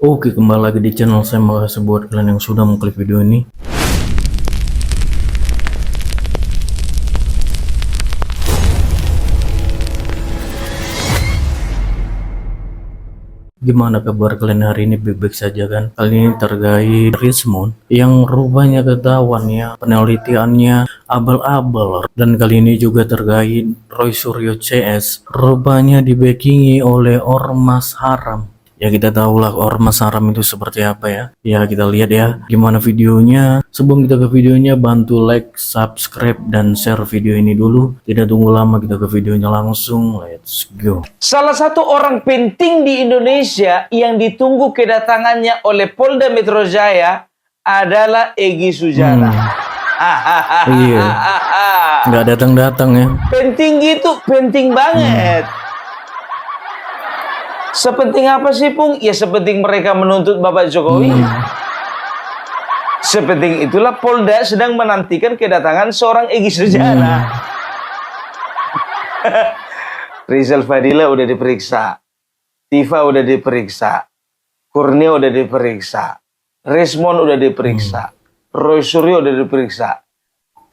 Oke, kembali lagi di channel saya. Makasih buat kalian yang sudah mengklik video ini. Gimana kabar kalian hari ini? Baik-baik saja kan? Kali ini terkait Rismond yang rupanya ketahuan ya penelitiannya abal-abal. Dan kali ini juga terkait Roy Suryo CS rupanya dibackingi oleh ormas haram. Ya kita tahulah ormas haram itu seperti apa ya. Ya kita lihat ya gimana videonya. Sebelum kita ke videonya, bantu like, subscribe, dan share video ini dulu. Tidak tunggu lama, kita ke videonya langsung. Let's go. Salah satu orang penting di Indonesia yang ditunggu kedatangannya oleh Polda Metro Jaya adalah Egy Sujana. Iya, nggak datang-datang ya. Penting gitu, penting banget. Sepenting apa sih, Pung? Ya sepenting mereka menuntut Bapak Jokowi. Sepenting itulah Polda sedang menantikan kedatangan seorang Egy Sujana. Rizal Fadila udah diperiksa, Tifa udah diperiksa, Kurnia udah diperiksa, Rismond udah diperiksa, Roy Suryo udah diperiksa.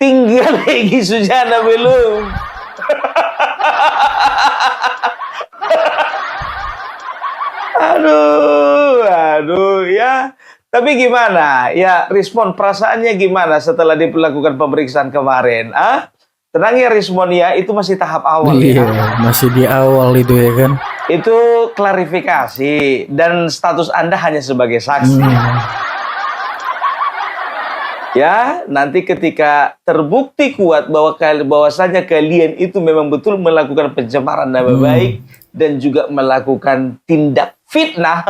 Tinggal Egy Sujana belum. Aduh ya. Tapi gimana? Ya, Rismond perasaannya gimana setelah dilakukan pemeriksaan kemarin? Tenang ya Rismond ya, itu masih tahap awal Iya, ya. masih di awal itu ya kan. Itu klarifikasi dan status Anda hanya sebagai saksi. Ya, nanti ketika terbukti kuat bahwasanya kalian itu memang betul melakukan pencemaran nama baik dan juga melakukan tindak fitnah,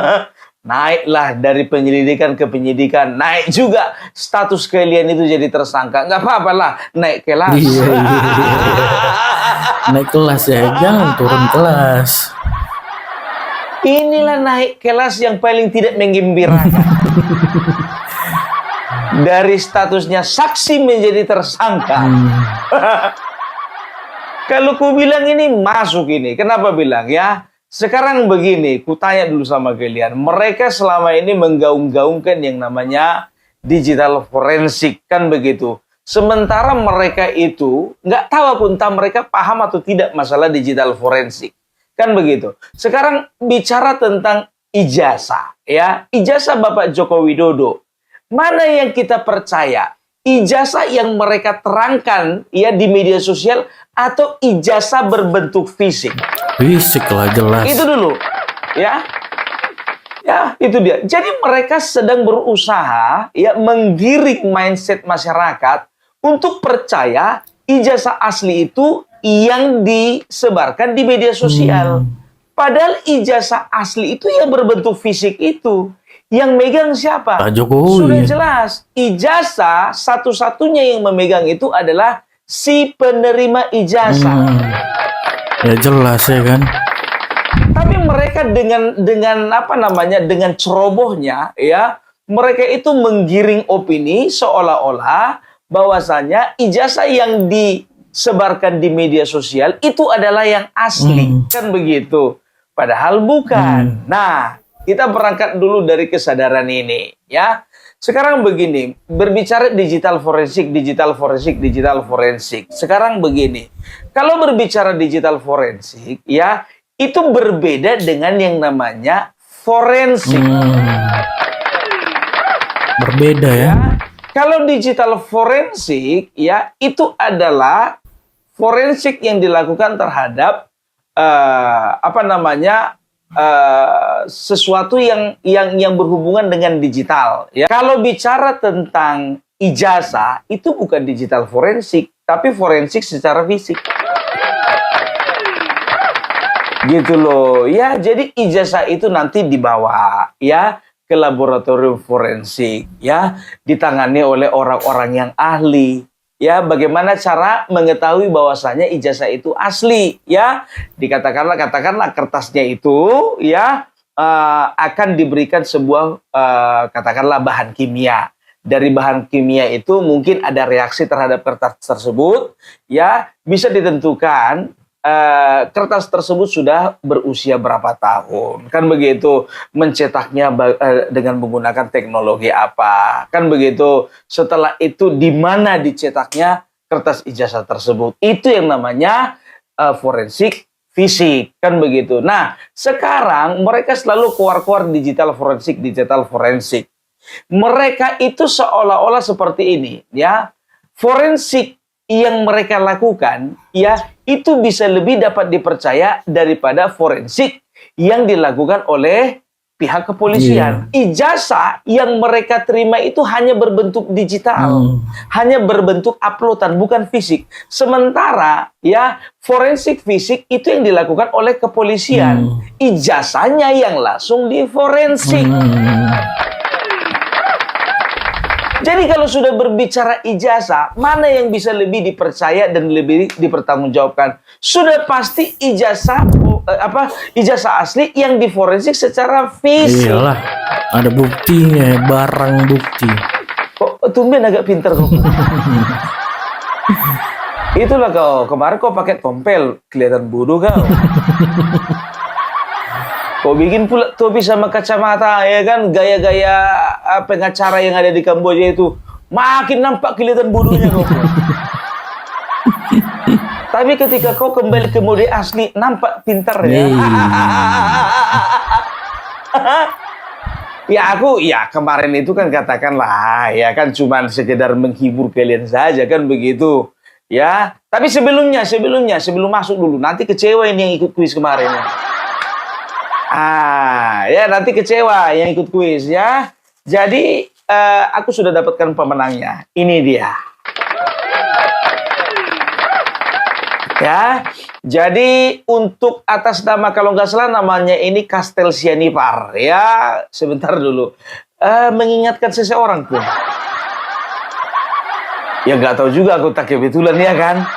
naiklah dari penyelidikan ke penyidikan, naik juga status kalian itu jadi tersangka. Nggak apa-apa lah, naik kelas. Iya. Naik kelas ya, jangan turun kelas. Inilah naik kelas yang paling tidak menggembirakan. Dari statusnya saksi menjadi tersangka. Kalau ku bilang ini masuk ini, kenapa bilang ya? Sekarang begini, ku tanya dulu sama kalian. Mereka selama ini menggaung-gaungkan yang namanya digital forensik, kan begitu. Sementara mereka itu nggak tahu aku entah mereka paham atau tidak masalah digital forensik, kan begitu. Sekarang bicara tentang ijazah, ya ijazah Bapak Joko Widodo. Mana yang kita percaya? Ijazah yang mereka terangkan ya di media sosial atau ijazah berbentuk fisik? Fisik lah jelas. Itu dulu, ya. Ya, itu dia. Jadi mereka sedang berusaha ya menggiring mindset masyarakat untuk percaya ijazah asli itu yang disebarkan di media sosial. Padahal ijazah asli itu yang berbentuk fisik itu. Yang megang siapa? Pak Jokowi. Sudah jelas. Ijazah satu-satunya yang memegang itu adalah si penerima ijazah. Ya jelas ya kan. Tapi mereka dengan apa namanya? Dengan cerobohnya ya, mereka itu menggiring opini seolah-olah bahwasanya ijazah yang disebarkan di media sosial itu adalah yang asli. Kan begitu. Padahal bukan. Nah, kita berangkat dulu dari kesadaran ini, ya. Sekarang begini, berbicara digital forensik. Sekarang begini, kalau berbicara digital forensik, ya, itu berbeda dengan yang namanya forensik. Berbeda ya. Kalau digital forensik, ya, itu adalah forensik yang dilakukan terhadap apa namanya? Sesuatu yang berhubungan dengan digital ya. Kalau bicara tentang ijazah itu bukan digital forensik tapi forensik secara fisik gitu loh ya. Jadi ijazah itu nanti dibawa ya ke laboratorium forensik ya, ditangani oleh orang-orang yang ahli. Ya, bagaimana cara mengetahui bahwasanya ijazah itu asli? Ya, katakanlah kertasnya itu ya akan diberikan sebuah katakanlah bahan kimia. Dari bahan kimia itu mungkin ada reaksi terhadap kertas tersebut. Ya, bisa ditentukan kertas tersebut sudah berusia berapa tahun, kan begitu, mencetaknya dengan menggunakan teknologi apa, kan begitu. Setelah itu di mana dicetaknya kertas ijazah tersebut, itu yang namanya forensik fisik, kan begitu. Nah, sekarang mereka selalu keluar-keluar digital forensik. Mereka itu seolah-olah seperti ini, ya. Forensik yang mereka lakukan, ya, itu bisa lebih dapat dipercaya daripada forensik yang dilakukan oleh pihak kepolisian. Ijazah yang mereka terima itu hanya berbentuk digital, hanya berbentuk uploadan, bukan fisik. Sementara, ya, forensik fisik itu yang dilakukan oleh kepolisian. Ijazahnya yang langsung diforensik. Jadi kalau sudah berbicara ijazah, mana yang bisa lebih dipercaya dan lebih dipertanggungjawabkan? Sudah pasti ijazah ijazah asli yang diforensik secara fisik. Iyalah, ada buktinya, barang bukti. Kok tumben agak pinter kok. Itulah kau, kemarin kau pakai tompel, kelihatan bodoh kau. Kau bikin pula topi sama kacamata, ya kan, gaya-gaya pengacara yang ada di Kamboja itu, makin nampak kelihatan bodohnya kau. Tapi ketika kau kembali ke mode asli, nampak pintar ya. Ya kemarin itu kan katakanlah, ya kan cuman sekedar menghibur kalian saja, kan begitu. Ya, tapi sebelum masuk dulu, nanti kecewa ini yang ikut kuis kemarin. Ya nanti kecewa yang ikut kuis ya. Jadi aku sudah dapatkan pemenangnya. Ini dia. Ya. Jadi untuk atas nama, kalau nggak salah namanya ini Kastel Sianipar. Ya, sebentar dulu. Mengingatkan seseorang pun. Ya nggak tahu juga aku tak kebetulan ya kan.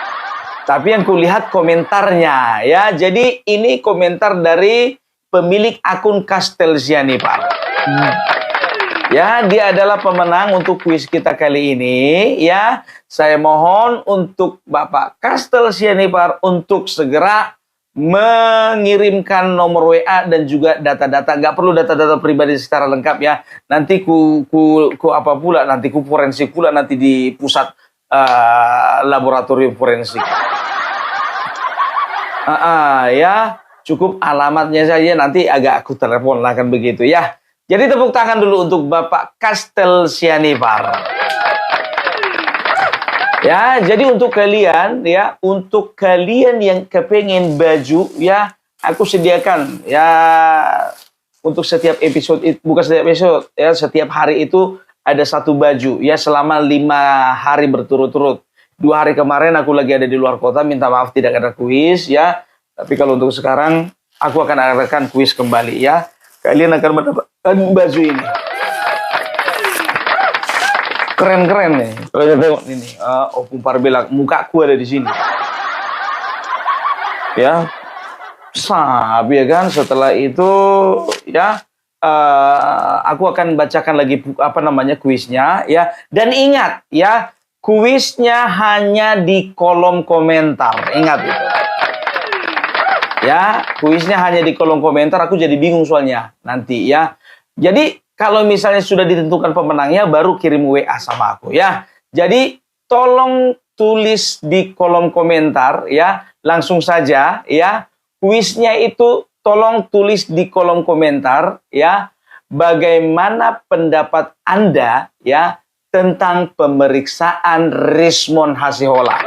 Tapi yang kulihat komentarnya ya. Jadi ini komentar dari pemilik akun Kastel Sianipar. Ya, dia adalah pemenang untuk kuis kita kali ini. Ya, saya mohon untuk Bapak Kastel Sianipar untuk segera mengirimkan nomor WA dan juga data-data. Nggak perlu data-data pribadi secara lengkap ya. Nanti nanti ku forensik pula nanti di pusat laboratorium forensik. Ya. Cukup alamatnya saja, nanti agak aku telepon lah, kan begitu ya. Jadi tepuk tangan dulu untuk Bapak Kastel Sianipar. Ya, jadi untuk kalian yang kepengen baju ya, aku sediakan ya untuk setiap episode, bukan setiap episode ya, setiap hari itu ada satu baju ya selama 5 hari berturut-turut. 2 hari kemarin aku lagi ada di luar kota, minta maaf tidak ada kuis ya. Tapi kalau untuk sekarang, aku akan adakan kuis kembali ya. Kalian akan mendapatkan baju ini. Keren-keren nih. Kalau kita tengok ini, Opung Parbelak, mukaku ada di sini. Ya, ya kan. Setelah itu, ya, aku akan bacakan lagi kuisnya ya. Dan ingat ya, kuisnya hanya di kolom komentar. Ingat itu. Ya, kuisnya hanya di kolom komentar. Aku jadi bingung soalnya nanti ya. Jadi kalau misalnya sudah ditentukan pemenangnya, baru kirim WA sama aku ya. Jadi tolong tulis di kolom komentar ya, langsung saja ya. Kuisnya itu tolong tulis di kolom komentar ya. Bagaimana pendapat Anda ya tentang pemeriksaan Rismon Hasihola?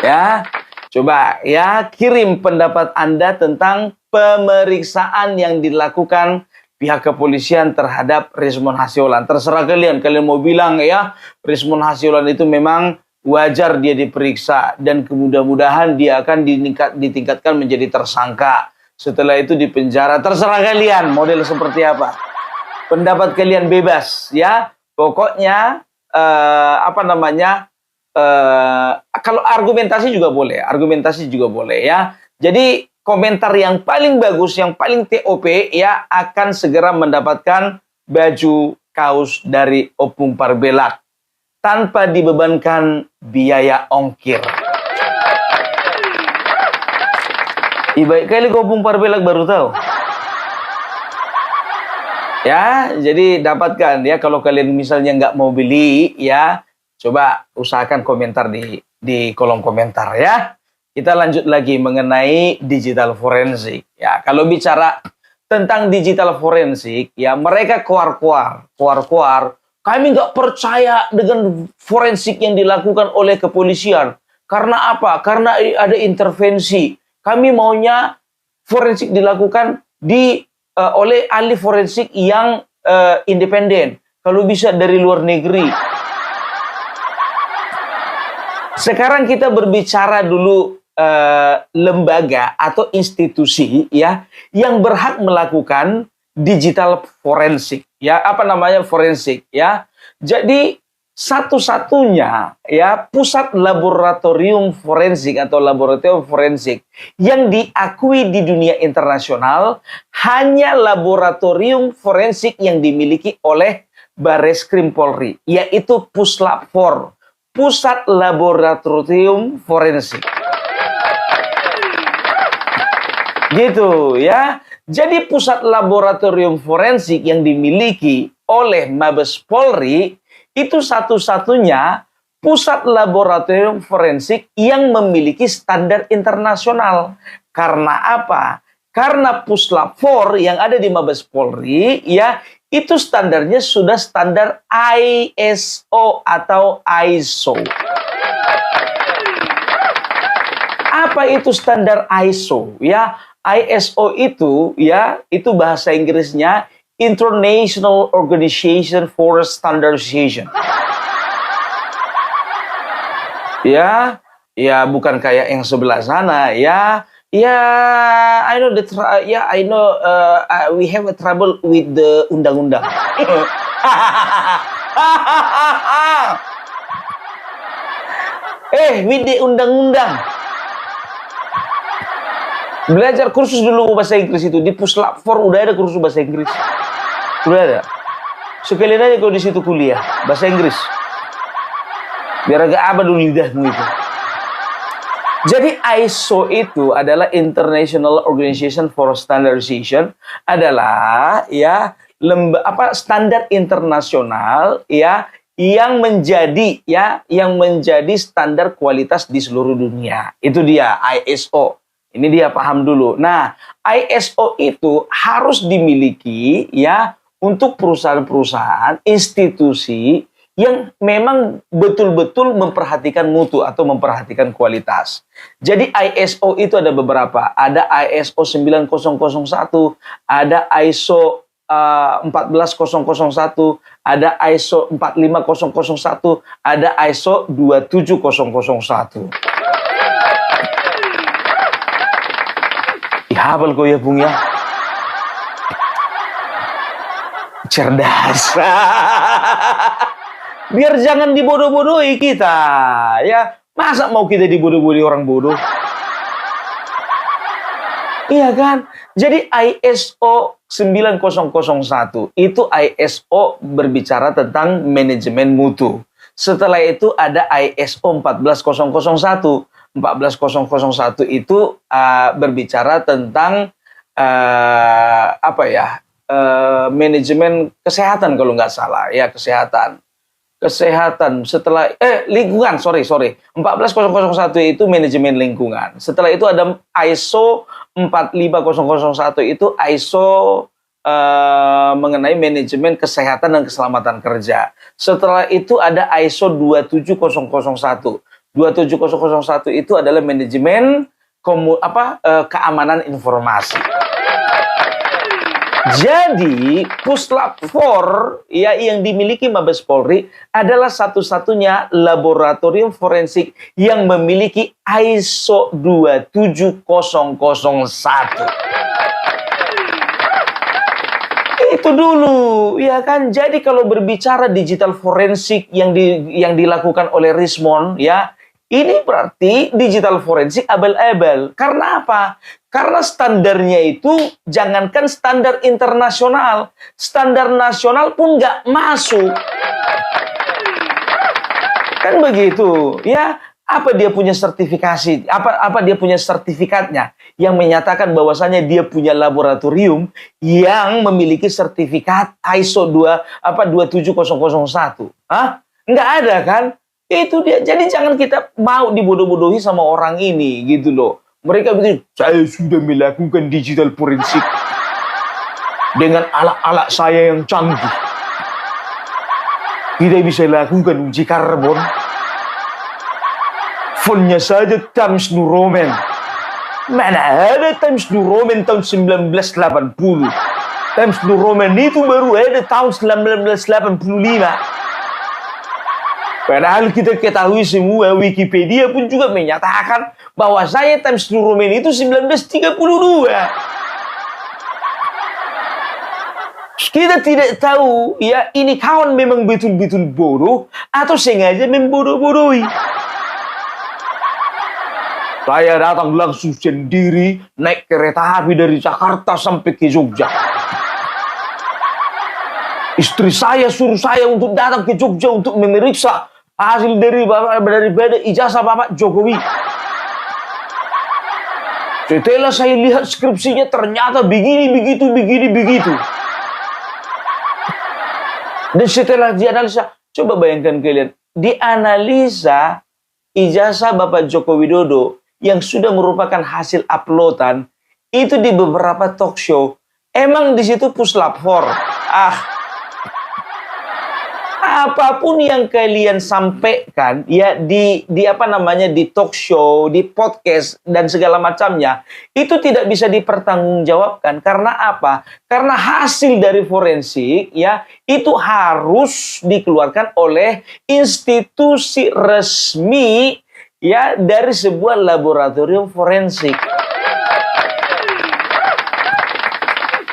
Ya. Coba ya, kirim pendapat Anda tentang pemeriksaan yang dilakukan pihak kepolisian terhadap Rismon Hasiholahan. Terserah kalian mau bilang ya, Rismon Hasiholahan itu memang wajar dia diperiksa dan mudah-mudahan dia akan ditingkatkan menjadi tersangka. Setelah itu dipenjara. Terserah kalian model seperti apa. Pendapat kalian bebas ya. Pokoknya kalau argumentasi juga boleh ya. Jadi komentar yang paling bagus, yang paling TOP ya akan segera mendapatkan baju kaos dari Opung Parbelak tanpa dibebankan biaya ongkir. Baik kali kau pun Parbelak baru tahu. Ya, jadi dapatkan ya kalau kalian misalnya nggak mau beli ya, coba usahakan komentar di kolom komentar ya. Kita lanjut lagi mengenai digital forensik. Ya, kalau bicara tentang digital forensik, ya mereka keluar-keluar. Kami nggak percaya dengan forensik yang dilakukan oleh kepolisian. Karena apa? Karena ada intervensi. Kami maunya forensik dilakukan oleh ahli forensik yang independen. Kalau bisa dari luar negeri. Sekarang kita berbicara dulu lembaga atau institusi ya yang berhak melakukan digital forensik. Ya, apa namanya forensik ya? Jadi satu-satunya ya pusat laboratorium forensik atau laboratorium forensik yang diakui di dunia internasional hanya laboratorium forensik yang dimiliki oleh Bareskrim Polri, yaitu Puslap-4, Pusat Laboratorium Forensik. Gitu ya. Jadi pusat laboratorium forensik yang dimiliki oleh Mabes Polri itu satu-satunya pusat laboratorium forensik yang memiliki standar internasional. Karena apa? Karena Puslap-4 yang ada di Mabes Polri ya itu standarnya sudah standar ISO atau ISO. Apa itu standar ISO ya? ISO itu ya itu bahasa Inggrisnya International Organization for Standardization. Ya, bukan kayak yang sebelah sana ya. Ya, I know we have a trouble with the undang-undang. With the undang-undang. Belajar kursus dulu bahasa Inggris itu di Puslap-4 udah ada kursus bahasa Inggris. Udah ada. Sekalian aja kalau di situ kuliah bahasa Inggris. Biar agak apa dulu lidahmu itu. Jadi ISO itu adalah International Organization for Standardization, adalah ya standar internasional ya yang menjadi standar kualitas di seluruh dunia. Itu dia ISO. Ini dia paham dulu. Nah, ISO itu harus dimiliki ya untuk perusahaan-perusahaan, institusi yang memang betul-betul memperhatikan mutu atau memperhatikan kualitas. Jadi ISO itu ada beberapa. Ada ISO 9001, ada ISO 14001, ada ISO 45001, ada ISO 27001. Hafal kau ya Bung ya. Cerdas. Biar jangan dibodoh-bodohi kita ya. Masa mau kita dibodoh-bodohi orang bodoh? Iya kan? Jadi ISO 9001 itu ISO berbicara tentang manajemen mutu. Setelah itu ada ISO 14001. 14001 itu berbicara tentang manajemen kesehatan kalau nggak salah ya, kesehatan setelah lingkungan, sorry 14001 itu manajemen lingkungan. Setelah itu ada ISO 45001 itu ISO mengenai manajemen kesehatan dan keselamatan kerja. Setelah itu ada ISO 27001. 27001 itu adalah manajemen keamanan informasi. Jadi Puslap-4 ya yang dimiliki Mabes Polri adalah satu-satunya laboratorium forensik yang memiliki ISO 27001. Itu dulu, ya kan? Jadi kalau berbicara digital forensik yang dilakukan oleh Rismon, ya, ini berarti digital forensik abal-abal. Karena apa? Karena standarnya itu jangankan standar internasional, standar nasional pun nggak masuk. Kan begitu, ya. Apa dia punya sertifikasi? Apa dia punya sertifikatnya yang menyatakan bahwasanya dia punya laboratorium yang memiliki sertifikat ISO 27001? Hah? Nggak ada kan? Itu dia. Jadi jangan kita mau dibodoh-bodohi sama orang ini gitu loh. Mereka bikin, saya sudah melakukan digital forensik dengan alat-alat saya yang canggih. Kita bisa lakukan uji karbon. Fontnya saja Times New Roman. Mana ada Times New Roman tahun 1980. Times New Roman itu baru ada tahun 1985. Padahal kita ketahui semua, Wikipedia pun juga menyatakan bahwa saya Times New Roman itu 1932. Kita tidak tahu, ya, ini kawan memang betul-betul bodoh atau sengaja membodoh-bodohi. Saya datang langsung sendiri, naik kereta api dari Jakarta sampai ke Jogja. Istri saya suruh saya untuk datang ke Jogja untuk memeriksa hasil daripada ijazah Bapak Jokowi. Setelah saya lihat skripsinya, ternyata begini, begitu. Dan setelah dianalisa, coba bayangkan kalian, dianalisa ijazah Bapak Joko Widodo yang sudah merupakan hasil uploadan itu di beberapa talk show. Emang di situ puslap for. Apapun yang kalian sampaikan ya di talk show, di podcast dan segala macamnya, itu tidak bisa dipertanggungjawabkan. Karena apa? Karena hasil dari forensik ya itu harus dikeluarkan oleh institusi resmi ya dari sebuah laboratorium forensik.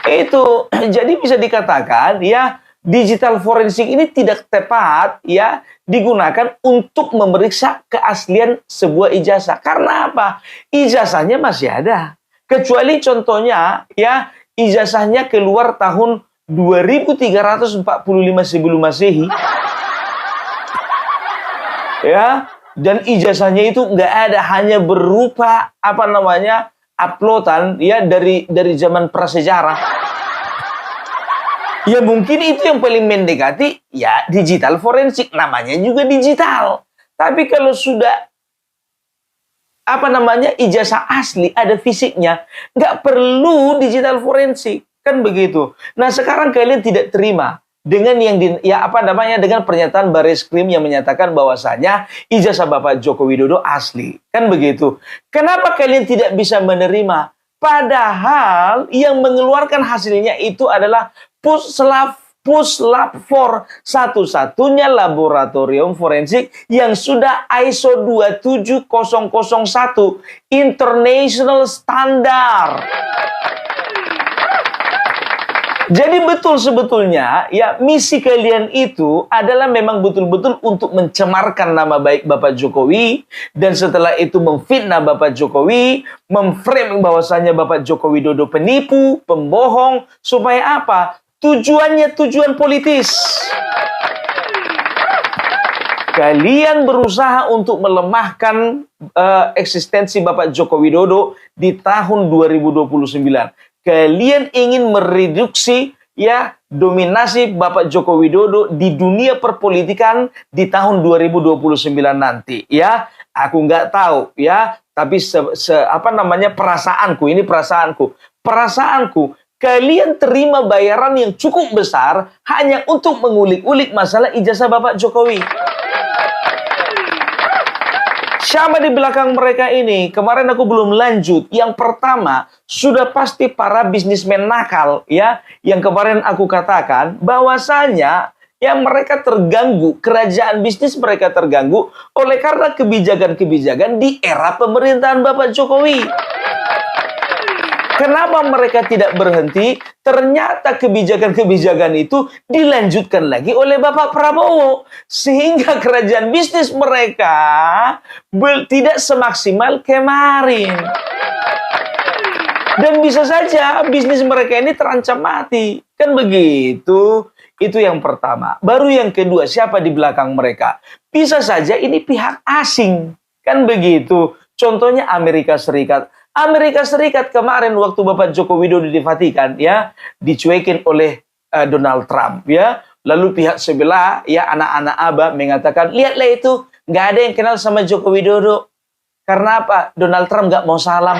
Itu jadi bisa dikatakan ya digital forensik ini tidak tepat ya digunakan untuk memeriksa keaslian sebuah ijazah. Karena apa? Ijazahnya masih ada. Kecuali contohnya ya ijazahnya keluar tahun 2345 sebelum Masehi. Ya, dan ijazahnya itu nggak ada, hanya berupa uploadan ya dari zaman prasejarah. Ya mungkin itu yang paling mendekati ya digital forensik, namanya juga digital. Tapi kalau sudah ijazah asli ada fisiknya, nggak perlu digital forensik, kan begitu. Nah sekarang kalian tidak terima dengan dengan pernyataan Bareskrim yang menyatakan bahwasanya ijazah Bapak Joko Widodo asli, kan begitu. Kenapa kalian tidak bisa menerima? Padahal yang mengeluarkan hasilnya itu adalah Puslap 4, satu-satunya laboratorium forensik yang sudah ISO 27001 international standard. Jadi betul sebetulnya ya misi kalian itu adalah memang betul-betul untuk mencemarkan nama baik Bapak Jokowi, dan setelah itu memfitnah Bapak Jokowi, memframe bahwasanya Bapak Joko Widodo penipu, pembohong, supaya apa? Tujuannya tujuan politis. Kalian berusaha untuk melemahkan eksistensi Bapak Joko Widodo di tahun 2029. Kalian ingin mereduksi ya dominasi Bapak Joko Widodo di dunia perpolitikan di tahun 2029 nanti ya. Aku nggak tahu ya, tapi perasaanku kalian terima bayaran yang cukup besar hanya untuk mengulik-ulik masalah ijazah Bapak Jokowi. Siapa di belakang mereka ini? Kemarin aku belum lanjut. Yang pertama, sudah pasti para bisnismen nakal ya, yang kemarin aku katakan bahwasanya ya mereka terganggu, kerajaan bisnis mereka terganggu oleh karena kebijakan-kebijakan di era pemerintahan Bapak Jokowi. Kenapa mereka tidak berhenti? Ternyata kebijakan-kebijakan itu dilanjutkan lagi oleh Bapak Prabowo. Sehingga kerajaan bisnis mereka tidak semaksimal kemarin. Dan bisa saja bisnis mereka ini terancam mati. Kan begitu? Itu yang pertama. Baru yang kedua, siapa di belakang mereka? Bisa saja ini pihak asing. Kan begitu. Contohnya Amerika Serikat. Amerika Serikat kemarin waktu Bapak Joko Widodo di Vatikan ya dicuekin oleh Donald Trump ya. Lalu pihak sebelah ya anak-anak Abah mengatakan, lihatlah itu nggak ada yang kenal sama Joko Widodo. Karena apa? Donald Trump nggak mau salam.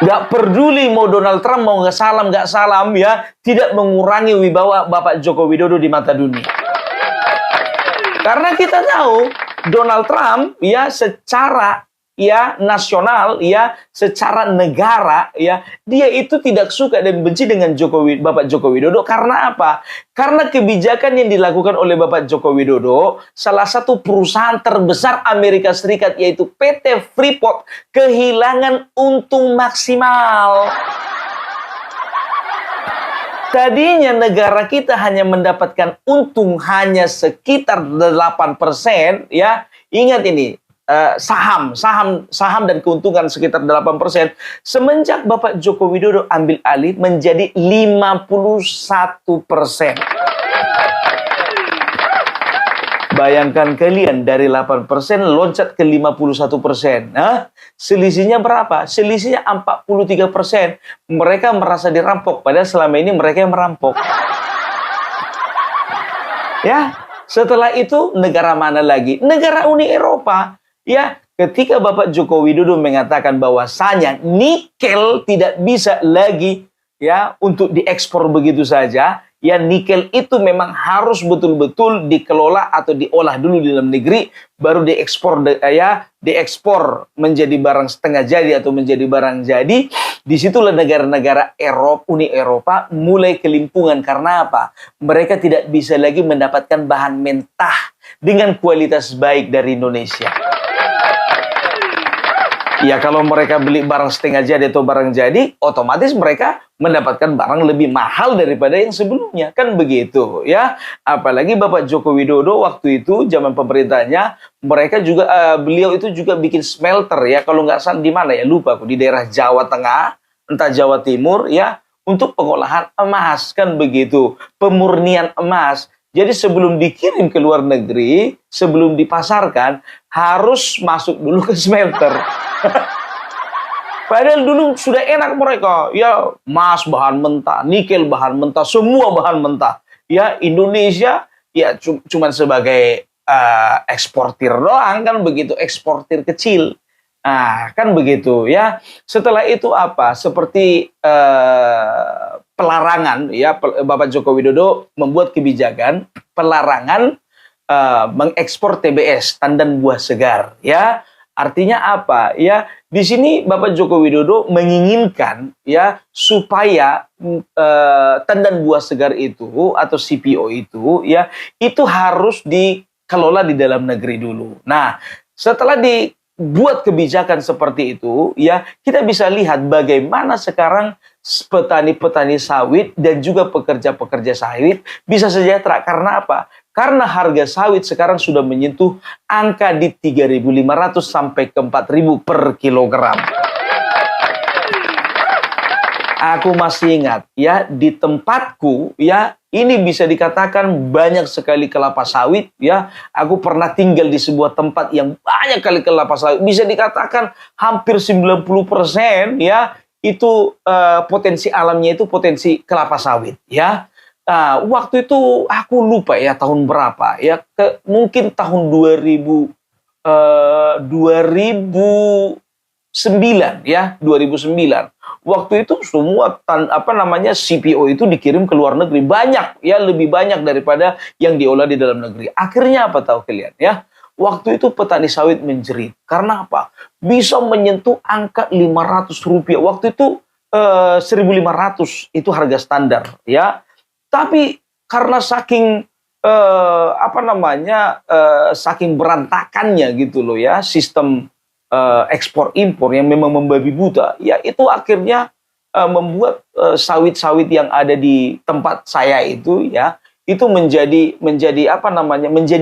Nggak peduli mau Donald Trump mau nggak salam ya, tidak mengurangi wibawa Bapak Joko Widodo di mata dunia. Karena kita tahu Donald Trump ya secara ya nasional ya secara negara ya dia itu tidak suka dan benci dengan Bapak Joko Widodo karena apa? Karena kebijakan yang dilakukan oleh Bapak Joko Widodo, salah satu perusahaan terbesar Amerika Serikat yaitu PT Freeport kehilangan untung maksimal. Tadinya negara kita hanya mendapatkan untung hanya sekitar 8% ya. Ingat ini saham dan keuntungan sekitar 8%. Semenjak Bapak Joko Widodo ambil alih menjadi 51%. Bayangkan kalian dari 8% loncat ke 51%. Selisihnya berapa? Selisihnya 43%. Mereka merasa dirampok, padahal selama ini mereka yang merampok. Ya, setelah itu negara mana lagi? Negara Uni Eropa. Ya, ketika Bapak Joko Widodo mengatakan bahwasanya nikel tidak bisa lagi ya untuk diekspor begitu saja, ya nikel itu memang harus betul-betul dikelola atau diolah dulu di dalam negeri baru diekspor diekspor menjadi barang setengah jadi atau menjadi barang jadi. Disitulah negara-negara Uni Eropa mulai kelimpungan karena apa? Mereka tidak bisa lagi mendapatkan bahan mentah dengan kualitas baik dari Indonesia. Ya kalau mereka beli barang setengah jadi atau barang jadi, otomatis mereka mendapatkan barang lebih mahal daripada yang sebelumnya. Kan begitu ya. Apalagi Bapak Joko Widodo waktu itu zaman pemerintahnya, mereka juga beliau itu juga bikin smelter ya. Kalau nggak salah di mana ya, lupa aku, di daerah Jawa Tengah, entah Jawa Timur ya, untuk pengolahan emas. Kan begitu. Pemurnian emas. Jadi sebelum dikirim ke luar negeri, sebelum dipasarkan, harus masuk dulu ke smelter. Padahal dulu sudah enak mereka, ya emas bahan mentah, nikel bahan mentah, semua bahan mentah. Ya Indonesia ya cuma sebagai eksportir doang kan begitu, eksportir kecil. Nah kan begitu ya. Setelah itu apa? Seperti pelarangan ya Bapak Joko Widodo membuat kebijakan pelarangan mengekspor TBS, tandan buah segar ya. Artinya apa? Ya, di sini Bapak Joko Widodo menginginkan ya supaya tandan buah segar itu atau CPO itu ya itu harus dikelola di dalam negeri dulu. Nah, setelah dibuat kebijakan seperti itu ya, kita bisa lihat bagaimana sekarang petani-petani sawit dan juga pekerja-pekerja sawit bisa sejahtera karena apa? Karena harga sawit sekarang sudah menyentuh angka di 3.500 sampai ke 4.000 per kilogram. Aku masih ingat ya di tempatku ya ini bisa dikatakan banyak sekali kelapa sawit ya. Aku pernah tinggal di sebuah tempat yang banyak kali kelapa sawit. Bisa dikatakan hampir 90% ya itu potensi alamnya itu potensi kelapa sawit ya. Nah, waktu itu aku lupa ya tahun berapa ya mungkin tahun 2009 ya 2009 waktu itu semua CPO itu dikirim ke luar negeri banyak ya lebih banyak daripada yang diolah di dalam negeri. Akhirnya apa tahu kalian ya waktu itu petani sawit menjerit karena apa bisa menyentuh angka Rp500 waktu itu 1.500 itu harga standar ya. Tapi karena saking saking berantakannya gitu loh ya sistem ekspor impor yang memang membabi buta, ya itu akhirnya membuat sawit-sawit yang ada di tempat saya itu ya itu menjadi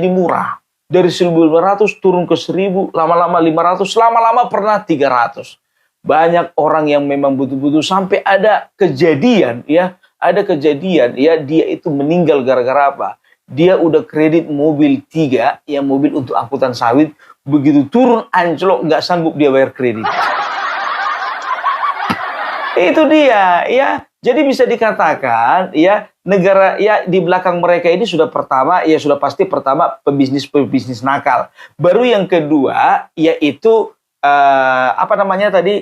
murah dari 1.500 turun ke 1.000, lama-lama 500, lama-lama pernah 300. Banyak orang yang memang butuh-butuh sampai ada kejadian ya dia itu meninggal gara-gara apa? Dia udah kredit mobil 3, yang mobil untuk angkutan sawit, begitu turun anjlok, nggak sanggup dia bayar kredit. Itu dia, ya. Jadi bisa dikatakan, ya, negara ya di belakang mereka ini sudah pertama, ya sudah pasti pertama pebisnis nakal. Baru yang kedua, yaitu apa namanya tadi,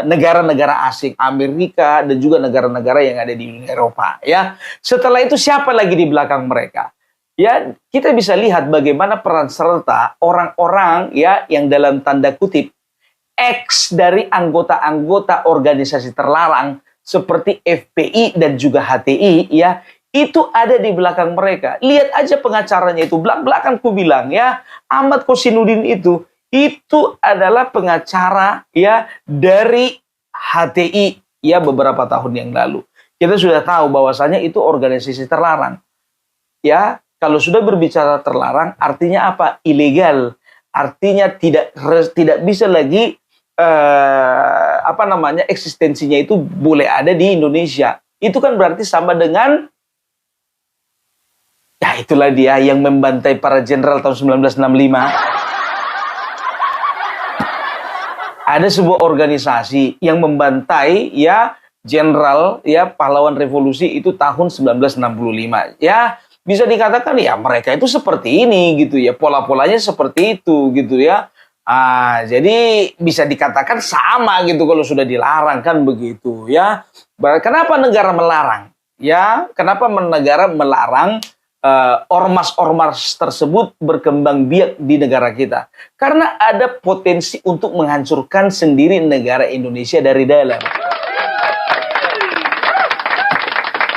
negara-negara asing, Amerika dan juga negara-negara yang ada di Uni Eropa, ya. Setelah itu siapa lagi di belakang mereka? Ya, kita bisa lihat bagaimana peran serta orang-orang ya yang dalam tanda kutip X dari anggota-anggota organisasi terlarang seperti FPI dan juga HTI, ya, itu ada di belakang mereka. Lihat aja pengacaranya itu, belak-belakan ku bilang, ya, Ahmad Kosinudin itu adalah pengacara, ya, dari HTI, ya, beberapa tahun yang lalu. Kita sudah tahu bahwasanya itu organisasi terlarang, ya. Kalau sudah berbicara terlarang, artinya apa? Ilegal, artinya tidak bisa lagi apa namanya eksistensinya itu boleh ada di Indonesia. Itu kan berarti sama dengan ya itulah dia yang membantai para jenderal tahun 1965. Ada sebuah organisasi yang membantai ya jenderal ya pahlawan revolusi itu tahun 1965. Ya bisa dikatakan ya mereka itu seperti ini gitu ya, pola-polanya seperti itu gitu ya. Jadi bisa dikatakan sama gitu kalau sudah dilarang kan begitu ya. Kenapa negara melarang? Ya, kenapa negara melarang ormas-ormas tersebut berkembang biak di negara kita? Karena ada potensi untuk menghancurkan sendiri negara Indonesia dari dalam.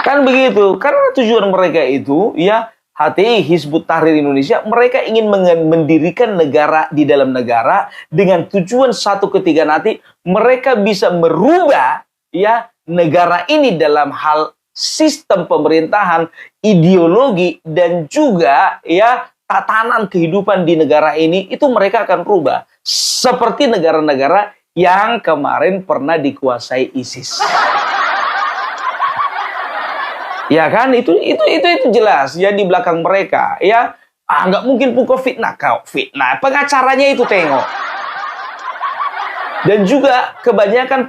Kan begitu. Karena tujuan mereka itu ya HTI, Hizbut Tahrir Indonesia, mereka ingin mendirikan negara di dalam negara dengan tujuan satu ketika nanti mereka bisa merubah ya negara ini dalam hal sistem pemerintahan, ideologi dan juga ya tatanan kehidupan di negara ini itu mereka akan rubah seperti negara-negara yang kemarin pernah dikuasai ISIS. Ya kan, itu jelas ya di belakang mereka ya. Nggak mungkin pukul fitnah kau fitnah. Pengacaranya itu tengok. Dan juga kebanyakan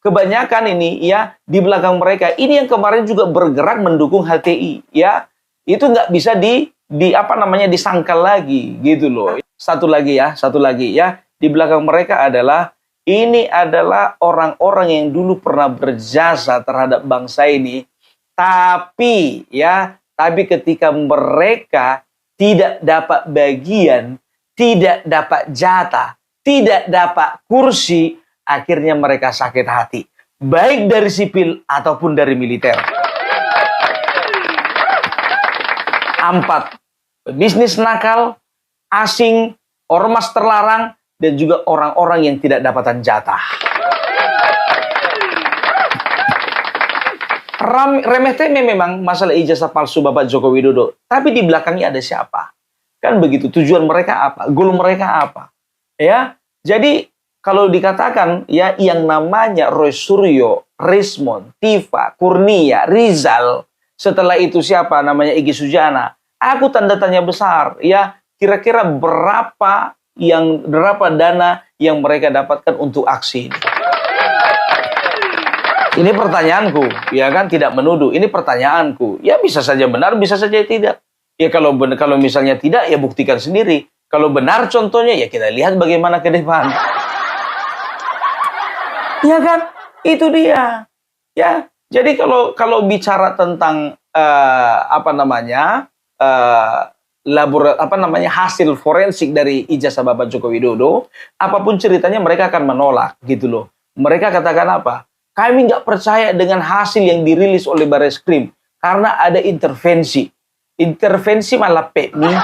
kebanyakan ini ya di belakang mereka ini yang kemarin juga bergerak mendukung HTI ya. Itu nggak bisa disangkal lagi gitu loh. Satu lagi ya di belakang mereka adalah orang-orang yang dulu pernah berjasa terhadap bangsa ini. Tapi ketika mereka tidak dapat bagian, tidak dapat jatah, tidak dapat kursi, akhirnya mereka sakit hati. Baik dari sipil ataupun dari militer. 4. Bisnis nakal, asing, ormas terlarang, dan juga orang-orang yang tidak dapatan jatah. Remeh-temeh memang masalah ijazah palsu Bapak Joko Widodo. Tapi di belakangnya ada siapa? Kan begitu. Tujuan mereka apa? Goal mereka apa? Ya. Jadi kalau dikatakan ya yang namanya Roy Suryo, Rismon, Tifa, Kurnia, Rizal, setelah itu siapa namanya Egy Sujana? Aku tanda tanya besar. Ya, kira-kira berapa dana yang mereka dapatkan untuk aksi ini? Ini pertanyaanku, ya kan, tidak menuduh. Ini pertanyaanku. Ya bisa saja benar, bisa saja tidak. Ya kalau misalnya tidak, ya buktikan sendiri. Kalau benar contohnya, ya kita lihat bagaimana ke depan. Ya kan, itu dia. Ya, jadi kalau bicara tentang hasil forensik dari ijazah Bapak Joko Widodo, apapun ceritanya mereka akan menolak gitu loh. Mereka katakan apa? Kami nggak percaya dengan hasil yang dirilis oleh Barreskrim karena ada intervensi. Intervensi malah PMI.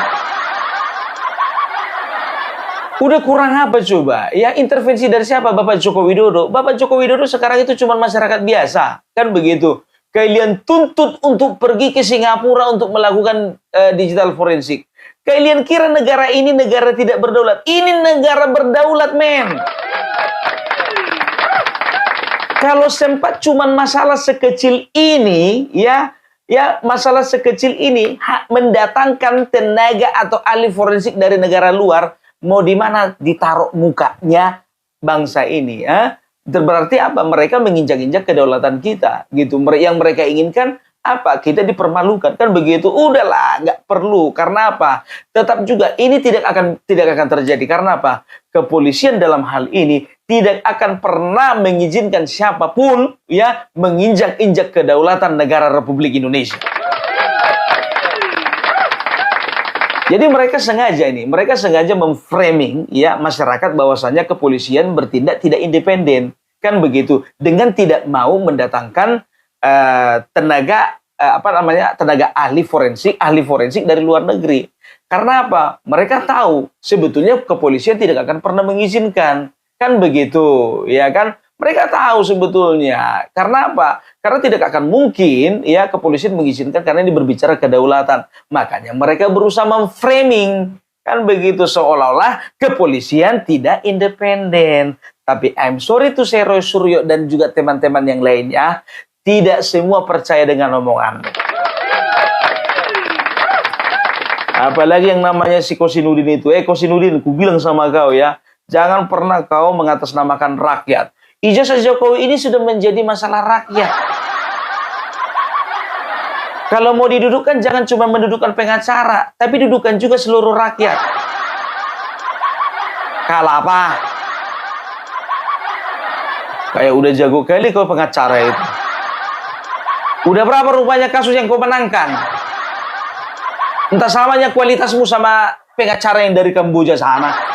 Udah kurang apa coba? Ya intervensi dari siapa? Bapak Joko Widodo. Bapak Joko Widodo sekarang itu cuma masyarakat biasa. Kan begitu. Kalian tuntut untuk pergi ke Singapura untuk melakukan digital forensik. Kalian kira negara ini negara tidak berdaulat? Ini negara berdaulat, men. Kalau sempat cuman masalah sekecil ini, masalah sekecil ini mendatangkan tenaga atau ahli forensik dari negara luar, mau di mana ditaruh mukanya bangsa ini, ya? Berarti apa? Mereka menginjak-injak kedaulatan kita, gitu. Yang mereka inginkan apa? Kita dipermalukan, kan begitu? Udahlah, nggak perlu. Karena apa? Tetap juga ini tidak akan terjadi. Karena apa? Kepolisian dalam hal ini tidak akan pernah mengizinkan siapapun ya menginjak-injak kedaulatan negara Republik Indonesia. Jadi mereka sengaja memframing ya masyarakat bahwasanya kepolisian bertindak tidak independen, kan begitu, dengan tidak mau mendatangkan tenaga ahli forensik dari luar negeri. Karena apa? Mereka tahu sebetulnya kepolisian tidak akan pernah mengizinkan, kan begitu, ya kan? Mereka tahu sebetulnya. Karena apa? Karena tidak akan mungkin ya kepolisian mengizinkan karena ini berbicara kedaulatan. Makanya mereka berusaha memframing, kan begitu, seolah-olah kepolisian tidak independen. Tapi I'm sorry to say Roy Suryo dan juga teman-teman yang lainnya, tidak semua percaya dengan omongan. Apalagi yang namanya si Kosinudin itu. Kosinudin, ku bilang sama kau ya, jangan pernah kau mengatasnamakan rakyat. Ijazah Jokowi ini sudah menjadi masalah rakyat. Kalau mau didudukkan, jangan cuma mendudukkan pengacara, tapi dudukkan juga seluruh rakyat. Kalah apa? Kayak udah jago kali kau pengacara itu. Udah berapa rupanya kasus yang kau menangkan? Entah samanya kualitasmu sama pengacara yang dari Kamboja sana.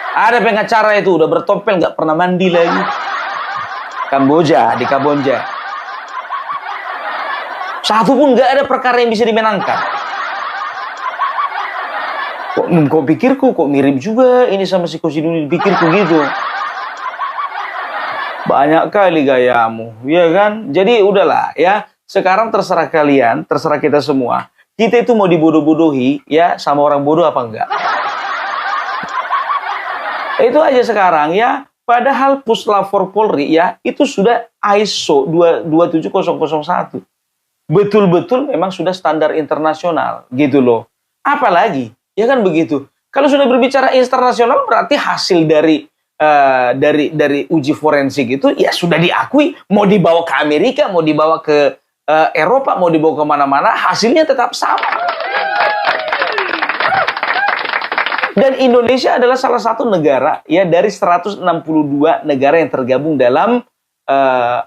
Ada pengacara itu udah bertopel nggak pernah mandi lagi. Di Kamboja. Satu pun nggak ada perkara yang bisa dimenangkan. Kok pikirku kok mirip juga ini sama si Kosiduni, pikirku gitu. Banyak kali gayamu, ya kan? Jadi udahlah ya. Sekarang terserah kalian, terserah kita semua. Kita itu mau dibodoh-bodohi ya sama orang bodoh apa enggak? Itu aja sekarang ya. Padahal Puslapor Polri ya itu sudah ISO 27001. Betul-betul memang sudah standar internasional gitu loh. Apalagi ya kan begitu. Kalau sudah berbicara internasional berarti hasil dari uji forensik itu ya sudah diakui. Mau dibawa ke Amerika, mau dibawa ke Eropa, mau dibawa kemana-mana, hasilnya tetap sama. Dan Indonesia adalah salah satu negara ya dari 162 negara yang tergabung dalam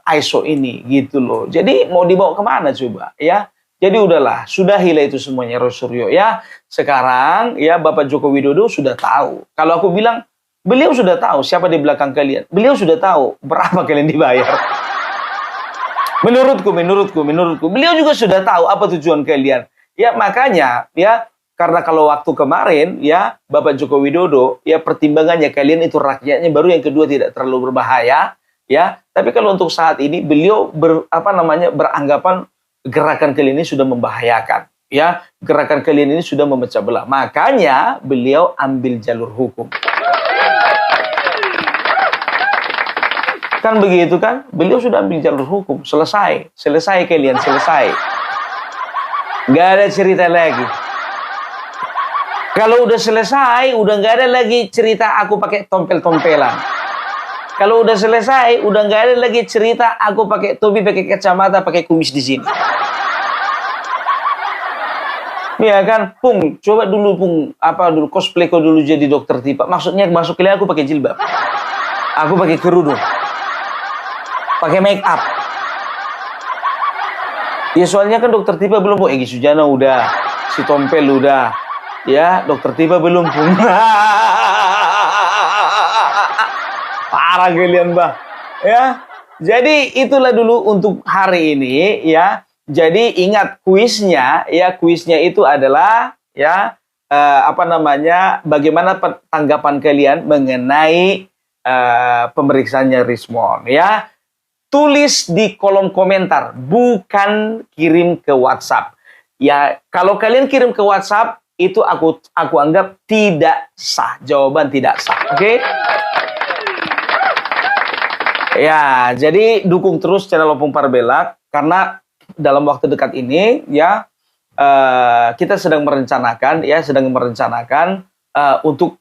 ISO ini gitu loh. Jadi mau dibawa kemana coba ya? Jadi udahlah, sudah hilang itu semuanya Roy Suryo ya. Sekarang ya Bapak Joko Widodo sudah tahu. Kalau aku bilang beliau sudah tahu siapa di belakang kalian. Beliau sudah tahu berapa kalian dibayar. Menurutku beliau juga sudah tahu apa tujuan kalian. Ya makanya ya, karena kalau waktu kemarin ya Bapak Joko Widodo ya pertimbangannya kalian itu rakyatnya, baru yang kedua tidak terlalu berbahaya ya. Tapi kalau untuk saat ini beliau beranggapan gerakan kalian ini sudah membahayakan ya. Gerakan kalian ini sudah memecah belah. Makanya beliau ambil jalur hukum. Kan begitu kan? Beliau sudah ambil jalur hukum. Selesai kalian, selesai. Nggak ada cerita lagi. Kalau udah selesai, udah nggak ada lagi cerita aku pakai tompel-tompelan. Kalau udah selesai, udah nggak ada lagi cerita aku pakai topi, pakai kacamata, pakai kumis di sini. Iya kan, Pung, coba dulu Pung, cosplay kau dulu jadi dokter Tipa. Maksudnya masuk kuliah aku pakai jilbab. Aku pakai kerudung. Pakai make up. Ya soalnya kan dokter Tipa belum, Egy Sujana udah, si Tompel udah. Ya, dokter Tipa belum Pung. Parah kalian, Bah. Ya. Jadi itulah dulu untuk hari ini ya. Jadi ingat kuisnya itu adalah ya bagaimana tanggapan kalian mengenai pemeriksaannya Rismon ya. Tulis di kolom komentar, bukan kirim ke WhatsApp. Ya, kalau kalian kirim ke WhatsApp itu aku anggap tidak sah. Jawaban tidak sah. Oke? Ya, jadi dukung terus channel Opung Parbelak karena dalam waktu dekat ini ya kita sedang merencanakan untuk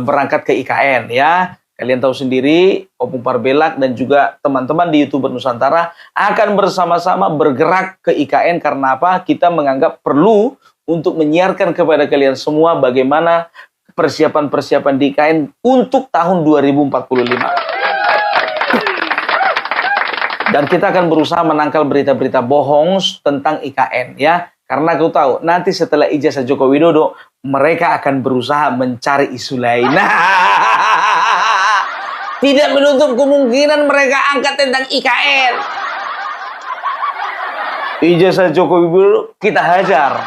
berangkat ke IKN ya. Kalian tahu sendiri, Opung Parbelak dan juga teman-teman di YouTuber Nusantara akan bersama-sama bergerak ke IKN karena apa? Kita menganggap perlu untuk menyiarkan kepada kalian semua bagaimana persiapan-persiapan di IKN untuk tahun 2045. Dan kita akan berusaha menangkal berita-berita bohong tentang IKN ya. Karena aku tahu nanti setelah ijazah Joko Widodo mereka akan berusaha mencari isu lain. Tidak menutup kemungkinan mereka angkat tentang IKN. Ijazah Joko Widodo kita hajar.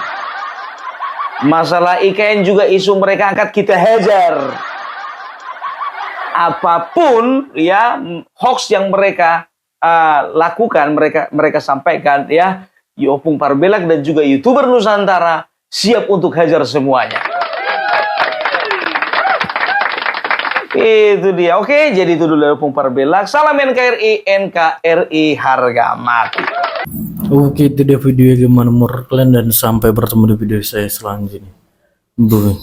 Masalah IKN juga isu mereka angkat kita hajar. Apapun ya hoax yang mereka lakukan, mereka sampaikan ya, Opung Parbelak dan juga YouTuber Nusantara siap untuk hajar semuanya. Itu dia. Oke, jadi itu dulu dari Opung Parbelak. Salam NKRI, NKRI harga mati. Oke, itu dia video gimana menurut kalian dan sampai bertemu di video saya selanjutnya. Bye.